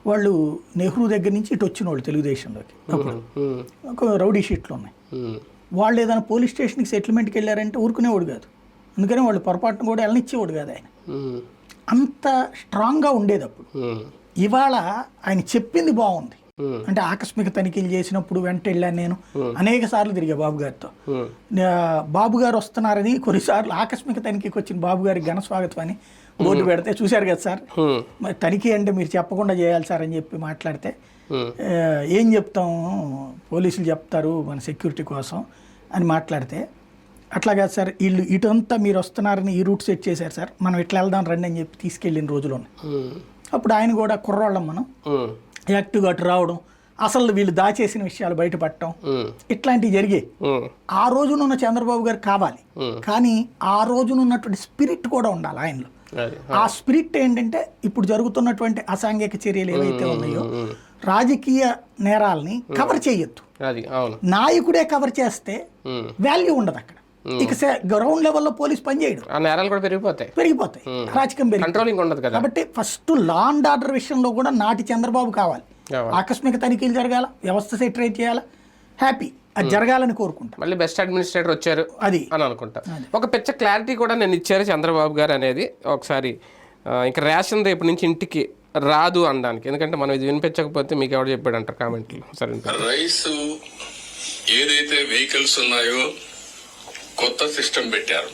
వాళ్ళు నెహ్రూ దగ్గర నుంచి ఇటు వచ్చిన వాళ్ళు తెలుగుదేశంలోకి అప్పుడు ఒక రౌడీ షీట్లు ఉన్నాయి. వాళ్ళు ఏదైనా పోలీస్ స్టేషన్కి సెటిల్మెంట్కి వెళ్ళారంటే ఊరుకునేవాడు కాదు. అందుకని వాళ్ళు పొరపాటును కూడా వెళ్ళనిచ్చేవాడు కాదు ఆయన. అంత స్ట్రాంగ్గా ఉండేది అప్పుడు. ఇవాళ ఆయన చెప్పింది బాగుంది. అంటే ఆకస్మిక తనిఖీలు చేసినప్పుడు వెంట వెళ్ళాను నేను, అనేక సార్లు తిరిగా బాబు గారితో. బాబు గారు వస్తున్నారని కొన్నిసార్లు ఆకస్మిక తనిఖీకి వచ్చిన బాబు గారికి ఘన స్వాగతం అని బోర్డు పెడితే చూశారు కదా సార్, మరి తనిఖీ అంటే మీరు చెప్పకుండా చేయాలి సార్ అని చెప్పి మాట్లాడితే, ఏం చెప్తాము పోలీసులు చెప్తారు మన సెక్యూరిటీ కోసం అని మాట్లాడితే, అట్లా కాదు సార్ వీళ్ళు ఇటంతా మీరు వస్తున్నారని ఈ రూట్ సెట్ చేశారు సార్, మనం ఇట్లా వెళ్దాం రండి అని చెప్పి తీసుకెళ్ళిన రోజులు ఉన్నాయి. అప్పుడు ఆయన కూడా కుర్రోళ్ళం మనం యాక్టివ్గా అటు రావడం, అసలు వీళ్ళు దాచేసిన విషయాలు బయటపడటం, ఇట్లాంటివి జరిగాయి. ఆ రోజునున్న చంద్రబాబు గారు కావాలి, కానీ ఆ రోజునున్నటువంటి స్పిరిట్ కూడా ఉండాలి ఆయనలో. ఆ స్పిరిట్ ఏంటంటే ఇప్పుడు జరుగుతున్నటువంటి అసాంఘిక చర్యలు ఏవైతే ఉన్నాయో రాజకీయ నేరాలని కవర్ చేయొద్దు. నాయకుడే కవర్ చేస్తే వాల్యూ ఉండదు అక్కడ. ఇక గ్రౌండ్ లెవెల్లో పోలీస్ పనిచేయడు, నేరాలు కూడా పెరిగిపోతాయి, రాజకీయం పెరిగిపోతుంది. కాబట్టి ఫస్ట్ లా అండ్ ఆర్డర్ విషయంలో కూడా నాటి చంద్రబాబు కావాలి. ఆకస్మిక తనిఖీలు జరగాల, వ్యవస్థ సెటరేట్ చేయాలా, హ్యాపీ అది జరగాలని కోరుకుంటా. మళ్ళీ బెస్ట్ అడ్మినిస్ట్రేటర్ వచ్చారు అది అని అనుకుంటా. ఒక పెద్ద క్లారిటీ కూడా నేను ఇచ్చారు చంద్రబాబు గారు అనేది. ఒకసారి ఇంకా రేషన్ రేపు నుంచి ఇంటికి రాదు అనడానికి, ఎందుకంటే మనం ఇది వినిపించకపోతే మీకు ఎవరు చెప్పాడు అంటారు కామెంట్లు. సరే, రైస్ ఏదైతే వెహికల్స్ ఉన్నాయో కొత్త సిస్టమ్ పెట్టారు.